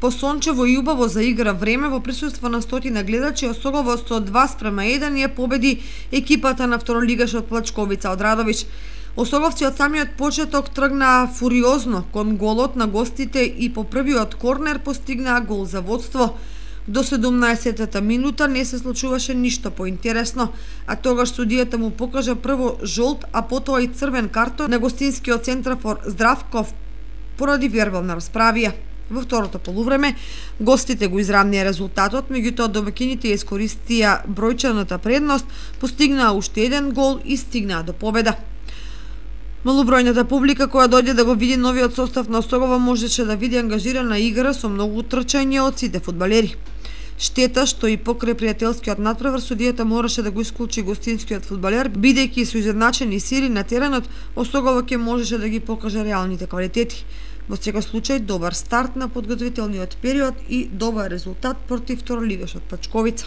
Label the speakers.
Speaker 1: По сончево и убаво за игра време во присуство на стотина гледачи Осогово со 2:1 ја победи екипата на второлигашот Плачковица од Радовиш. Осоговци од самиот почеток тргнаа фуриозно кон голот на гостите и по првиот корнер постигнаа гол за водство. До 17-та минута не се случуваше ништо поинтересно, а тогаш судијата му покажа прво жолт, а потоа и црвен картон на гостинскиот центрафор Здравков поради вербална расправија. Во второто полувреме, гостите го изравнија резултатот, меѓутоа домаќините ја искористија бројчаната предност, постигнаа уште еден гол и стигнаа до победа. Малобројната публика која дојде да го види новиот состав на Осогово можеше да види ангажирана игра со многу трчање од сите фудбалери. Штета што и покрај пријателскиот натпревар судијата мораше да го исклучи гостинскиот фудбалер, бидејќи со изедначени сили на теренот Осогово ќе можеше да ги покаже реалните квалитети. Во секој случај добар старт на подготвителниот период и добар резултат против второлигашот Плачковица.